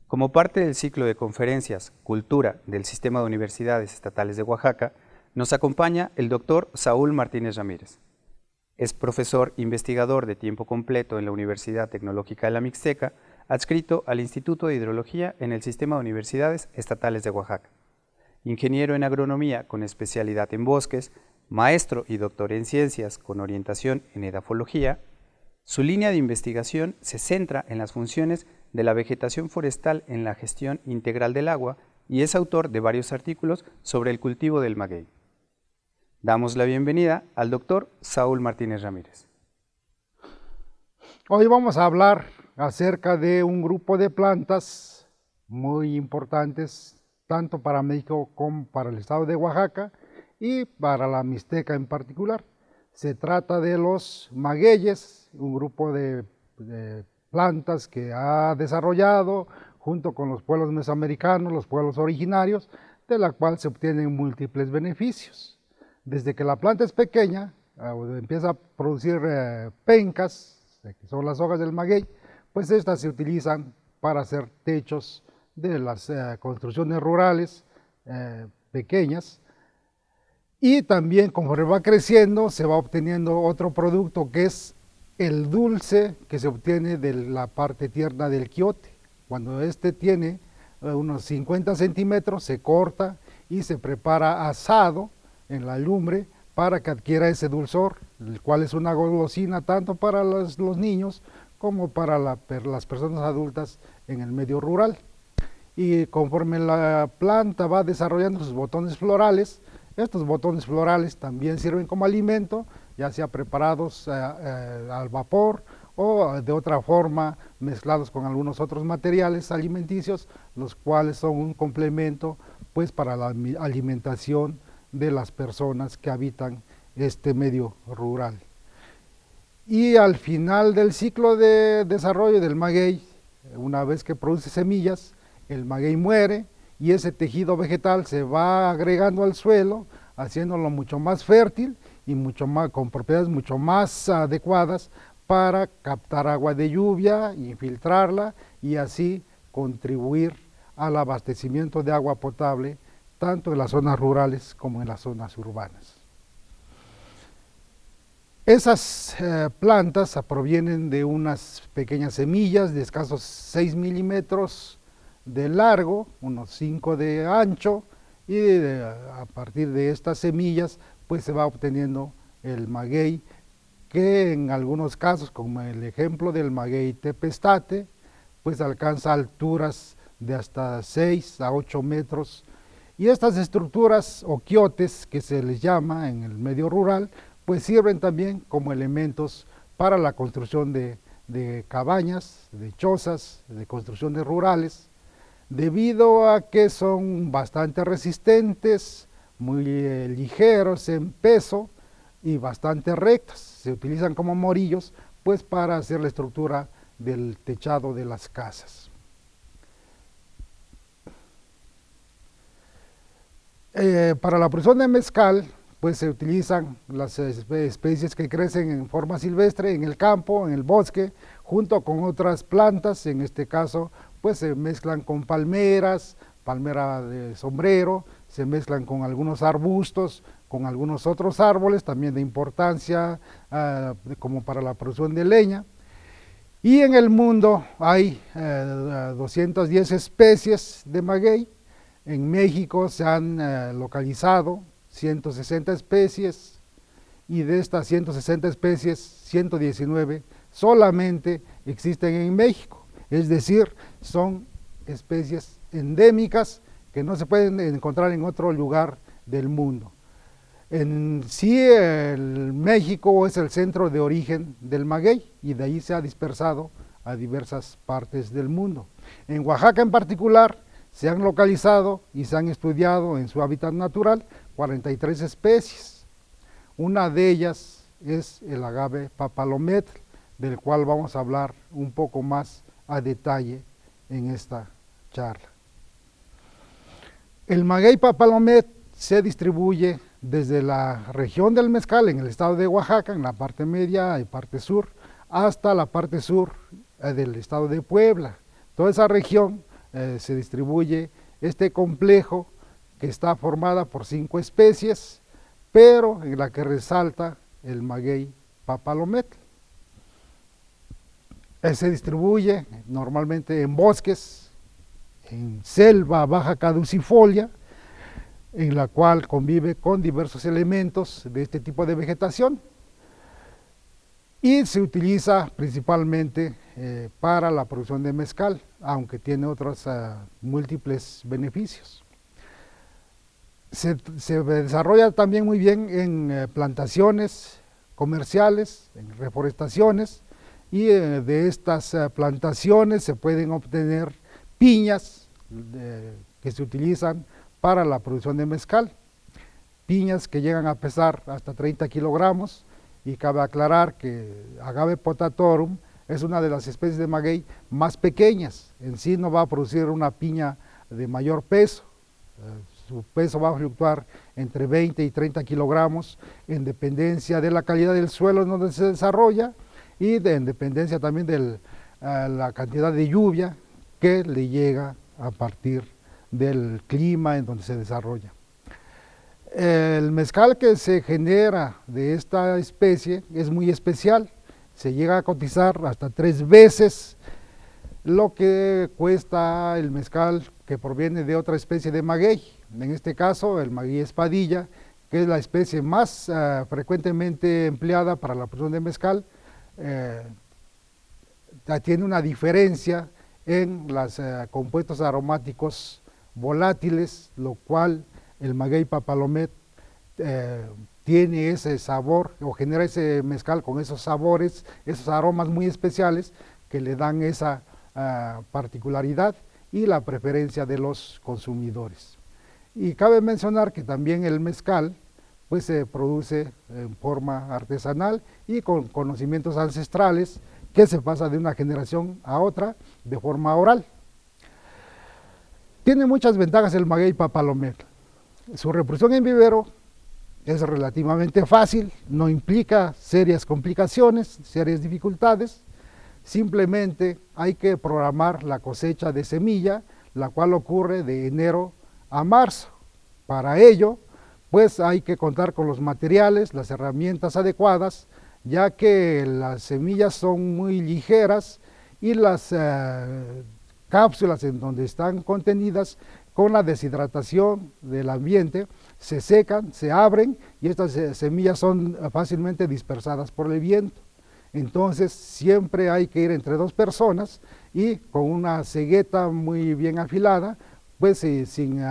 Como parte del ciclo de conferencias Cultura del Sistema de Universidades Estatales de Oaxaca, nos acompaña el doctor Saúl Martínez Ramírez. Es profesor investigador de tiempo completo en la Universidad Tecnológica de la Mixteca, adscrito al Instituto de Hidrología en el Sistema de Universidades Estatales de Oaxaca. Ingeniero en agronomía con especialidad en bosques, maestro y doctor en ciencias con orientación en edafología, su línea de investigación se centra en las funciones de la vegetación forestal en la gestión integral del agua y es autor de varios artículos sobre el cultivo del maguey. Damos la bienvenida al doctor Saúl Martínez Ramírez. Hoy vamos a hablar acerca de un grupo de plantas muy importantes tanto para México como para el estado de Oaxaca y para la Mixteca en particular. Se trata de los magueyes, un grupo de plantas que ha desarrollado junto con los pueblos mesoamericanos, los pueblos originarios, de la cual se obtienen múltiples beneficios. Desde que la planta es pequeña, empieza a producir pencas, que son las hojas del maguey, pues estas se utilizan para hacer techos de las construcciones rurales pequeñas. Y también conforme va creciendo se va obteniendo otro producto que es el dulce que se obtiene de la parte tierna del quiote. Cuando este tiene unos 50 centímetros se corta y se prepara asado en la lumbre para que adquiera ese dulzor, el cual es una golosina tanto para los niños como para las personas adultas en el medio rural. Y conforme la planta va desarrollando sus botones florales, estos botones florales también sirven como alimento, ya sea preparados al vapor o de otra forma mezclados con algunos otros materiales alimenticios, los cuales son un complemento pues para la alimentación de las personas que habitan este medio rural. Y al final del ciclo de desarrollo del maguey, una vez que produce semillas, el maguey muere y ese tejido vegetal se va agregando al suelo, haciéndolo mucho más fértil y con propiedades mucho más adecuadas para captar agua de lluvia, infiltrarla y así contribuir al abastecimiento de agua potable tanto en las zonas rurales como en las zonas urbanas. Esas plantas provienen de unas pequeñas semillas de escasos 6 milímetros de largo, unos 5 de ancho, y a partir de estas semillas pues se va obteniendo el maguey, que en algunos casos, como el ejemplo del maguey tepestate, pues alcanza alturas de hasta 6 a 8 metros. Y estas estructuras o quiotes, que se les llama en el medio rural, pues sirven también como elementos para la construcción de cabañas, de chozas, de construcciones rurales, debido a que son bastante resistentes, muy ligeros en peso y bastante rectos. Se utilizan como morillos pues para hacer la estructura del techado de las casas. Para la producción de mezcal pues se utilizan las especies que crecen en forma silvestre en el campo, en el bosque, junto con otras plantas. En este caso pues se mezclan con palmeras, palmera de sombrero, se mezclan con algunos arbustos, con algunos otros árboles también de importancia como para la producción de leña. Y en el mundo hay 210 especies de maguey. En México se han localizado 160 especies y de estas 160 especies, 119 solamente existen en México. Es decir, son especies endémicas que no se pueden encontrar en otro lugar del mundo. En sí, México es el centro de origen del maguey y de ahí se ha dispersado a diversas partes del mundo. En Oaxaca en particular se han localizado y se han estudiado en su hábitat natural 43 especies. Una de ellas es el agave papalometl, del cual vamos a hablar un poco más a detalle en esta charla. El maguey papalometl se distribuye desde la región del mezcal en el estado de Oaxaca, en la parte media y parte sur, hasta la parte sur del estado de Puebla. Toda esa región se distribuye este complejo que está formada por 5 especies, pero en la que resalta el maguey papalometl. Se distribuye normalmente en bosques, en selva baja caducifolia, en la cual convive con diversos elementos de este tipo de vegetación, y se utiliza principalmente para la producción de mezcal, aunque tiene otros múltiples beneficios. Se desarrolla también muy bien en plantaciones comerciales, en reforestaciones, y de estas plantaciones se pueden obtener piñas que se utilizan para la producción de mezcal, piñas que llegan a pesar hasta 30 kilogramos, y cabe aclarar que Agave potatorum es una de las especies de maguey más pequeñas. En sí no va a producir una piña de mayor peso, su peso va a fluctuar entre 20 y 30 kilogramos en dependencia de la calidad del suelo en donde se desarrolla y en dependencia también de la cantidad de lluvia que le llega a partir del clima en donde se desarrolla. El mezcal que se genera de esta especie es muy especial, se llega a cotizar hasta 3 veces lo que cuesta el mezcal que proviene de otra especie de maguey, en este caso el maguey espadilla, que es la especie más frecuentemente empleada para la producción de mezcal. Tiene una diferencia en los compuestos aromáticos volátiles, lo cual el maguey papalometl tiene ese sabor o genera ese mezcal con esos sabores, esos aromas muy especiales que le dan esa particularidad y la preferencia de los consumidores. Y cabe mencionar que también el mezcal pues se produce en forma artesanal y con conocimientos ancestrales que se pasa de una generación a otra de forma oral. Tiene muchas ventajas el maguey papalometl. Su reproducción en vivero es relativamente fácil, no implica serias complicaciones, serias dificultades. Simplemente hay que programar la cosecha de semilla, la cual ocurre de enero a marzo. Para ello, pues hay que contar con los materiales, las herramientas adecuadas, ya que las semillas son muy ligeras y las cápsulas en donde están contenidas, con la deshidratación del ambiente, se secan, se abren y estas semillas son fácilmente dispersadas por el viento. Entonces siempre hay que ir entre 2 personas y con una cegueta muy bien afilada, pues sin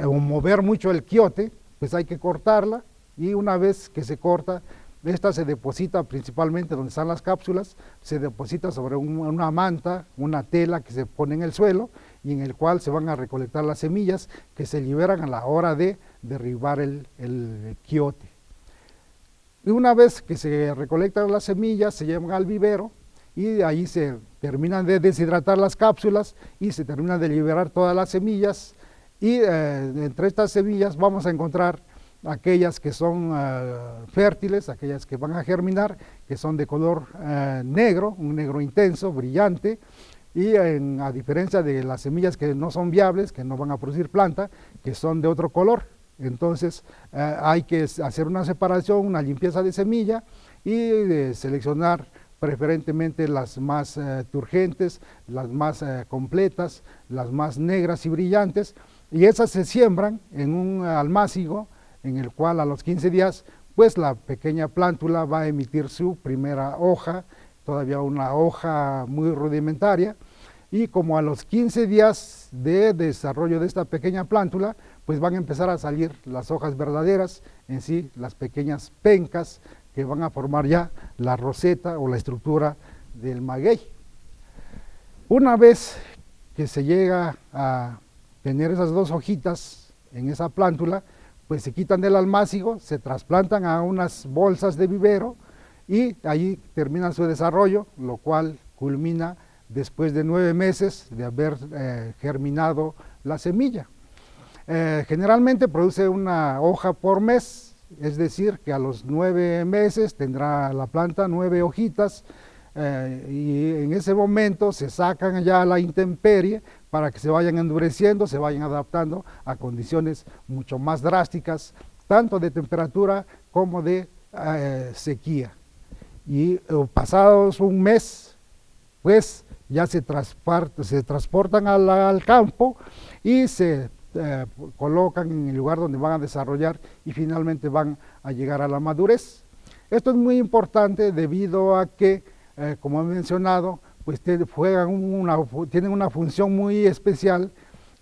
mover mucho el quiote, pues hay que cortarla, y una vez que se corta, esta se deposita principalmente donde están las cápsulas, se deposita sobre una manta, una tela que se pone en el suelo y en el cual se van a recolectar las semillas que se liberan a la hora de derribar el quiote. Y una vez que se recolectan las semillas, se llevan al vivero y de ahí se terminan de deshidratar las cápsulas y se terminan de liberar todas las semillas, y entre estas semillas vamos a encontrar aquellas que son fértiles, aquellas que van a germinar, que son de color negro, un negro intenso, brillante, y a diferencia de las semillas que no son viables, que no van a producir planta, que son de otro color. Entonces hay que hacer una separación, una limpieza de semilla y seleccionar preferentemente las más turgentes, las más completas, las más negras y brillantes, y esas se siembran en un almácigo en el cual a los 15 días pues la pequeña plántula va a emitir su primera hoja, todavía una hoja muy rudimentaria, y como a los 15 días de desarrollo de esta pequeña plántula, pues van a empezar a salir las hojas verdaderas, en sí las pequeñas pencas que van a formar ya la roseta o la estructura del maguey. Una vez que se llega a tener esas 2 hojitas en esa plántula, pues se quitan del almácigo, se trasplantan a unas bolsas de vivero y allí terminan su desarrollo, lo cual culmina después de 9 meses de haber germinado la semilla. Generalmente produce una hoja por mes, es decir, que a los 9 meses tendrá la planta 9 hojitas, y en ese momento se sacan ya a la intemperie para que se vayan endureciendo, se vayan adaptando a condiciones mucho más drásticas, tanto de temperatura como de sequía. Y pasados un mes, pues ya se transportan al campo y se colocan en el lugar donde van a desarrollar y finalmente van a llegar a la madurez. Esto es muy importante debido a que, como he mencionado, pues tienen una función muy especial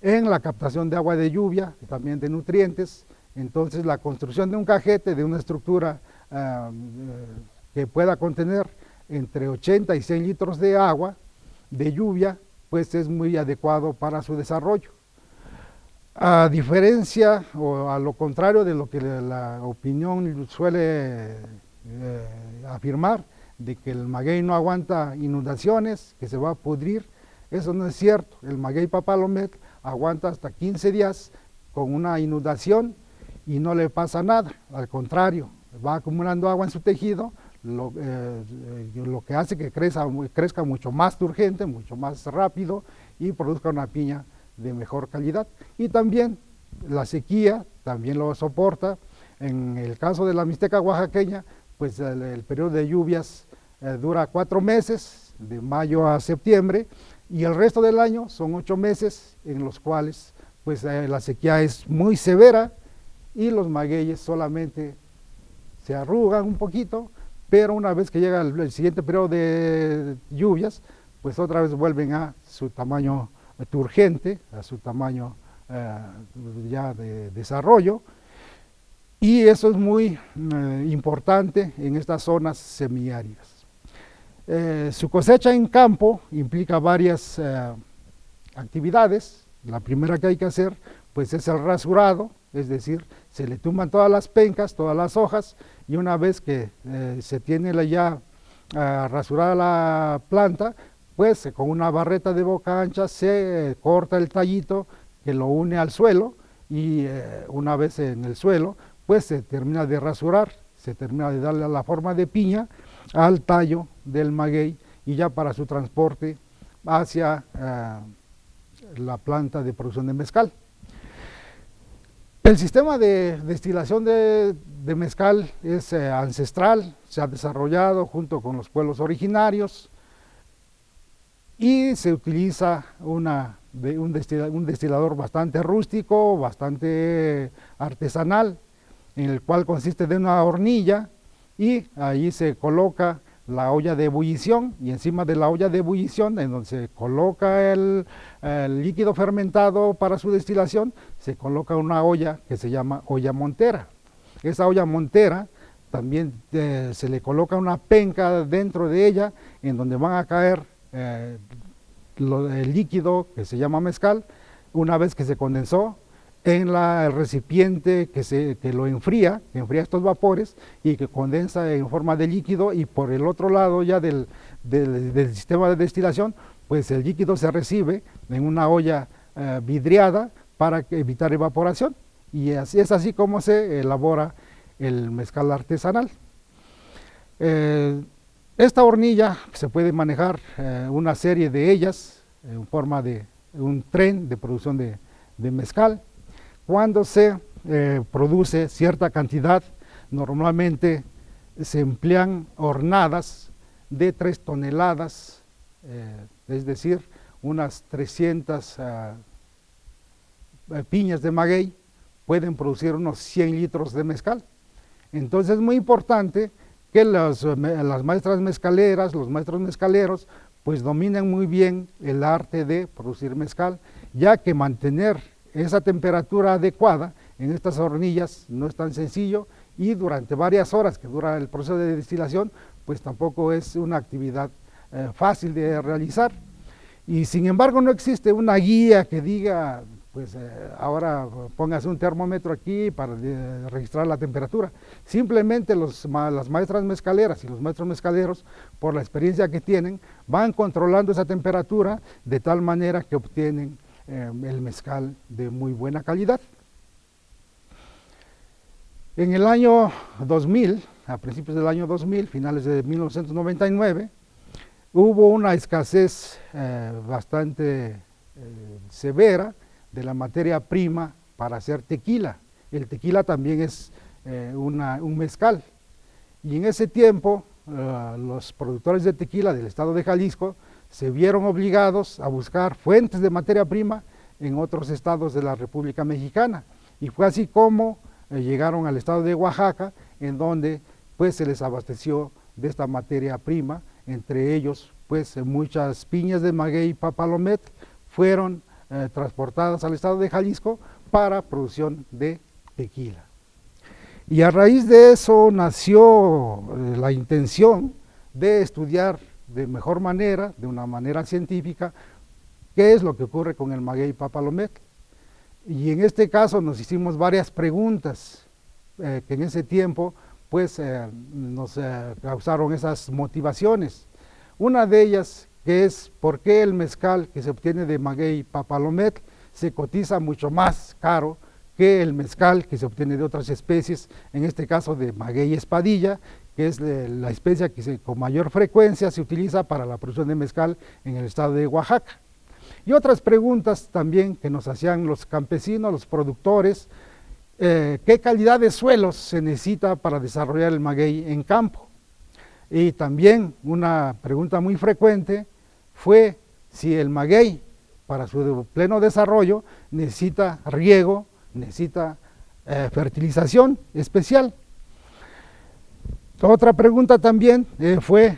en la captación de agua de lluvia y también de nutrientes. Entonces la construcción de un cajete, de una estructura que pueda contener entre 80 y 100 litros de agua de lluvia, pues es muy adecuado para su desarrollo. A diferencia o a lo contrario de lo que la opinión suele afirmar, de que el maguey no aguanta inundaciones, que se va a pudrir, eso no es cierto. El maguey papalomet aguanta hasta 15 días con una inundación y no le pasa nada, al contrario, va acumulando agua en su tejido, lo que hace que crezca mucho más turgente, mucho más rápido y produzca una piña de mejor calidad. Y también la sequía también lo soporta. En el caso de la mixteca oaxaqueña, pues el periodo de lluvias dura 4 meses, de mayo a septiembre, y el resto del año son 8 meses en los cuales pues la sequía es muy severa y los magueyes solamente se arrugan un poquito, pero una vez que llega el siguiente periodo de lluvias, pues otra vez vuelven a su tamaño turgente, a su tamaño ya de desarrollo, y eso es muy importante en estas zonas semiáridas. Su cosecha en campo implica varias actividades. La primera que hay que hacer pues es el rasurado, es decir, se le tumban todas las pencas, todas las hojas, y una vez que se tiene ya rasurada la planta, pues con una barreta de boca ancha se corta el tallito que lo une al suelo, y una vez en el suelo, pues se termina de rasurar, se termina de darle la forma de piña al tallo del maguey, y ya para su transporte hacia la planta de producción de mezcal. El sistema de destilación de mezcal es ancestral, se ha desarrollado junto con los pueblos originarios y se utiliza un destilador bastante rústico, bastante artesanal, en el cual consiste de una hornilla, y ahí se coloca la olla de ebullición, y encima de la olla de ebullición, en donde se coloca el líquido fermentado para su destilación, se coloca una olla que se llama olla montera. Esa olla montera también se le coloca una penca dentro de ella, en donde van a caer el líquido que se llama mezcal, una vez que se condensó en el recipiente que lo enfría, que enfría estos vapores y que condensa en forma de líquido, y por el otro lado ya del sistema de destilación, pues el líquido se recibe en una olla vidriada para evitar evaporación, y así es así como se elabora el mezcal artesanal. Esta hornilla se puede manejar una serie de ellas en forma de un tren de producción de mezcal. Cuando se produce cierta cantidad, normalmente se emplean hornadas de 3 toneladas, es decir, unas 300 piñas de maguey pueden producir unos 100 litros de mezcal. Entonces es muy importante que las maestras mezcaleras, los maestros mezcaleros, pues dominen muy bien el arte de producir mezcal, ya que mantener esa temperatura adecuada en estas hornillas no es tan sencillo, y durante varias horas que dura el proceso de destilación, pues tampoco es una actividad fácil de realizar. Y sin embargo no existe una guía que diga, pues ahora póngase un termómetro aquí para registrar la temperatura. Simplemente las maestras mezcaleras y los maestros mezcaleros, por la experiencia que tienen, van controlando esa temperatura de tal manera que obtienen el mezcal de muy buena calidad. En el año 2000, a principios del año 2000, finales de 1999, hubo una escasez bastante severa de la materia prima para hacer tequila. El tequila también es un mezcal. Y en ese tiempo, los productores de tequila del estado de Jalisco se vieron obligados a buscar fuentes de materia prima en otros estados de la República Mexicana. Y fue así como llegaron al estado de Oaxaca, en donde pues se les abasteció de esta materia prima, entre ellos pues muchas piñas de maguey papalomet fueron transportadas al estado de Jalisco para producción de tequila. Y a raíz de eso nació la intención de estudiar de mejor manera, de una manera científica, qué es lo que ocurre con el maguey papalomet. Y en este caso nos hicimos varias preguntas que en ese tiempo pues nos causaron esas motivaciones. Una de ellas que es por qué el mezcal que se obtiene de maguey papalomet se cotiza mucho más caro que el mezcal que se obtiene de otras especies, en este caso de maguey espadilla, que es la especie que con mayor frecuencia se utiliza para la producción de mezcal en el estado de Oaxaca. Y otras preguntas también que nos hacían los campesinos, los productores, qué calidad de suelos se necesita para desarrollar el maguey en campo. Y también una pregunta muy frecuente fue si el maguey para su pleno desarrollo necesita riego, necesita fertilización especial. Otra pregunta también fue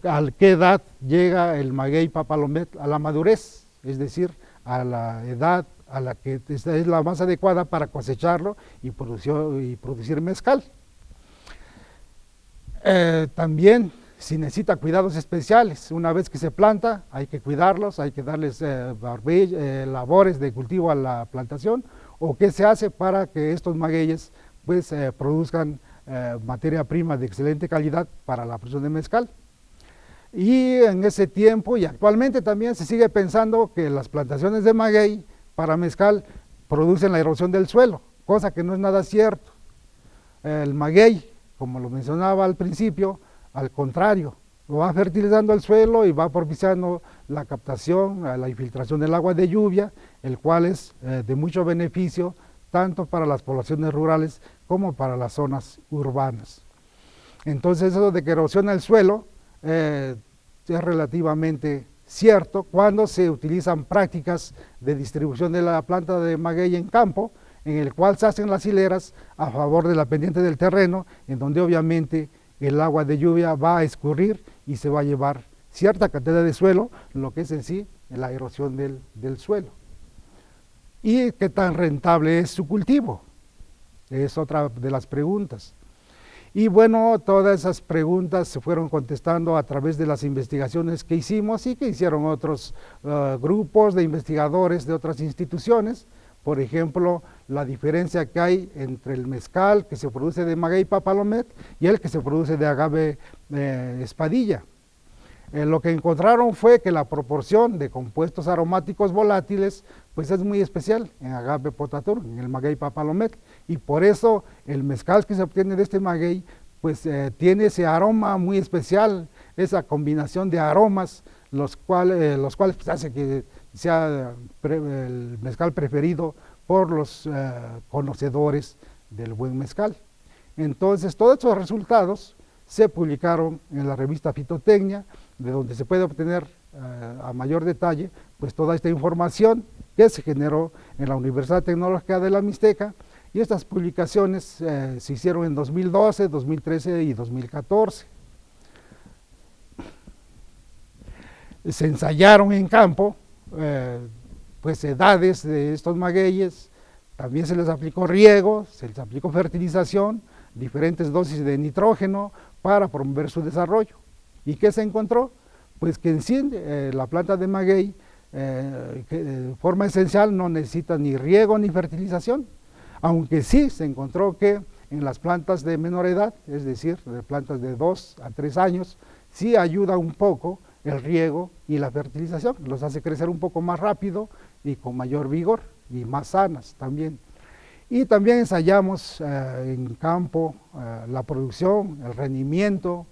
a qué edad llega el maguey papalomet a la madurez, es decir, a la edad a la que es la más adecuada para cosecharlo y producir mezcal. También si necesita cuidados especiales, una vez que se planta hay que cuidarlos, hay que darles labores de cultivo a la plantación, o qué se hace para que estos magueyes pues produzcan materia prima de excelente calidad para la producción de mezcal. Y en ese tiempo y actualmente también se sigue pensando que las plantaciones de maguey para mezcal producen la erosión del suelo, cosa que no es nada cierto. El maguey, como lo mencionaba al principio, al contrario, lo va fertilizando el suelo y va propiciando la captación, la infiltración del agua de lluvia, el cual es de mucho beneficio tanto para las poblaciones rurales como para las zonas urbanas. Entonces eso de que erosiona el suelo es relativamente cierto cuando se utilizan prácticas de distribución de la planta de maguey en campo, en el cual se hacen las hileras a favor de la pendiente del terreno, en donde obviamente el agua de lluvia va a escurrir y se va a llevar cierta cantidad de suelo, lo que es en sí la erosión del suelo. ¿Y qué tan rentable es su cultivo? Es otra de las preguntas. Y bueno, todas esas preguntas se fueron contestando a través de las investigaciones que hicimos y que hicieron otros grupos de investigadores de otras instituciones. Por ejemplo, la diferencia que hay entre el mezcal que se produce de maguey papalomet y el que se produce de agave espadilla. Lo que encontraron fue que la proporción de compuestos aromáticos volátiles pues es muy especial en agave potatur, en el maguey papalomet, y por eso el mezcal que se obtiene de este maguey pues tiene ese aroma muy especial, esa combinación de aromas, los cuales pues, hace que sea el mezcal preferido por los conocedores del buen mezcal. Entonces todos estos resultados se publicaron en la revista Fitotecnia, de donde se puede obtener a mayor detalle pues toda esta información que se generó en la Universidad Tecnológica de la Mixteca, y estas publicaciones se hicieron en 2012, 2013 y 2014. Se ensayaron en campo pues edades de estos magueyes, también se les aplicó riego, se les aplicó fertilización, diferentes dosis de nitrógeno para promover su desarrollo. ¿Y qué se encontró? Pues que en sí la planta de maguey que de forma esencial no necesita ni riego ni fertilización, aunque sí se encontró que en las plantas de menor edad, es decir, de plantas de 2 a 3 años, sí ayuda un poco el riego y la fertilización, los hace crecer un poco más rápido y con mayor vigor y más sanas también. Y también ensayamos en campo la producción, el rendimiento,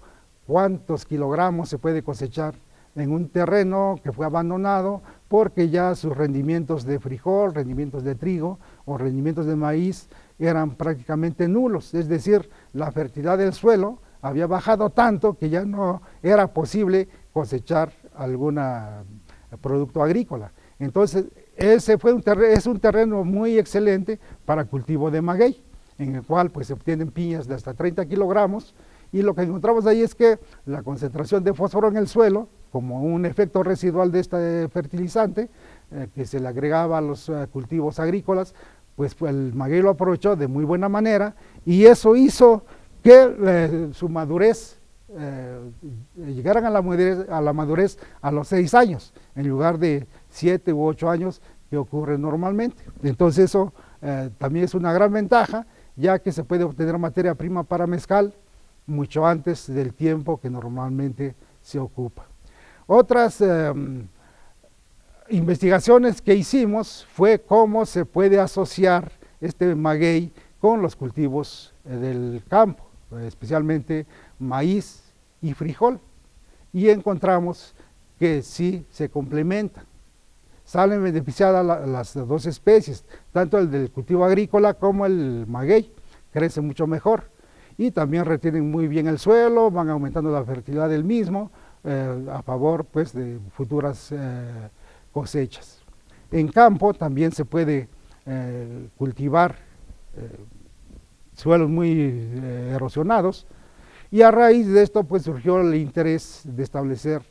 cuántos kilogramos se puede cosechar en un terreno que fue abandonado porque ya sus rendimientos de frijol, rendimientos de trigo o rendimientos de maíz eran prácticamente nulos, es decir, la fertilidad del suelo había bajado tanto que ya no era posible cosechar algún producto agrícola. Entonces, ese es un terreno muy excelente para cultivo de maguey, en el cual pues, se obtienen piñas de hasta 30 kilogramos, y lo que encontramos ahí es que la concentración de fósforo en el suelo, como un efecto residual de este fertilizante, que se le agregaba a los cultivos agrícolas, pues el maguey lo aprovechó de muy buena manera, y eso hizo que su madurez, llegaran a la madurez a los 6 años, en lugar de 7 u 8 años que ocurre normalmente. Entonces eso también es una gran ventaja, ya que se puede obtener materia prima para mezcal mucho antes del tiempo que normalmente se ocupa. Otras investigaciones que hicimos fue cómo se puede asociar este maguey con los cultivos del campo, especialmente maíz y frijol, y encontramos que sí se complementan. Salen beneficiadas las dos especies, tanto el del cultivo agrícola como el maguey, crece mucho mejor y también retienen muy bien el suelo, van aumentando la fertilidad del mismo, a favor pues, de futuras cosechas. En campo también se puede cultivar suelos muy erosionados, y a raíz de esto pues surgió el interés de establecer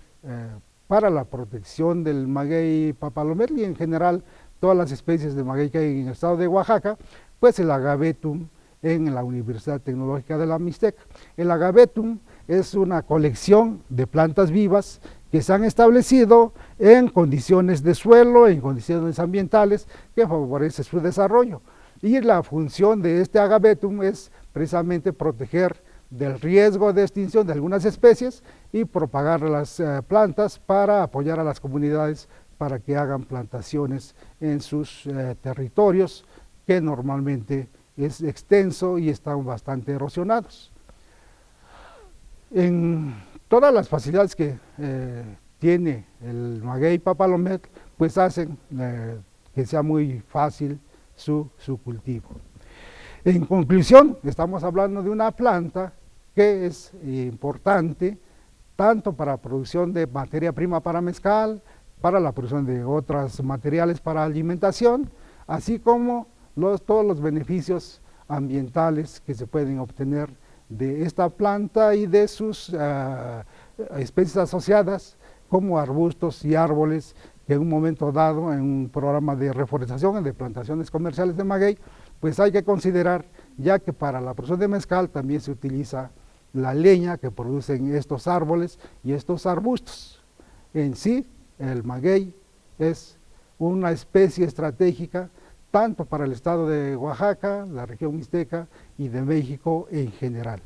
para la protección del maguey papalometal y en general todas las especies de maguey que hay en el estado de Oaxaca, pues el agavetum en la Universidad Tecnológica de la Mixteca. El agavetum es una colección de plantas vivas que se han establecido en condiciones de suelo, en condiciones ambientales que favorecen su desarrollo. Y la función de este agavetum es precisamente proteger del riesgo de extinción de algunas especies y propagar las plantas para apoyar a las comunidades para que hagan plantaciones en sus territorios, que normalmente es extenso y están bastante erosionados. En todas las facilidades que tiene el maguey papalometal, pues hacen que sea muy fácil su cultivo. En conclusión, estamos hablando de una planta que es importante tanto para la producción de materia prima para mezcal, para la producción de otros materiales para alimentación, así como todos los beneficios ambientales que se pueden obtener de esta planta y de sus especies asociadas, como arbustos y árboles, que en un momento dado, en un programa de reforestación, de plantaciones comerciales de maguey, pues hay que considerar, ya que para la producción de mezcal también se utiliza la leña que producen estos árboles y estos arbustos. En sí, el maguey es una especie estratégica tanto para el estado de Oaxaca, la región mixteca y de México en general.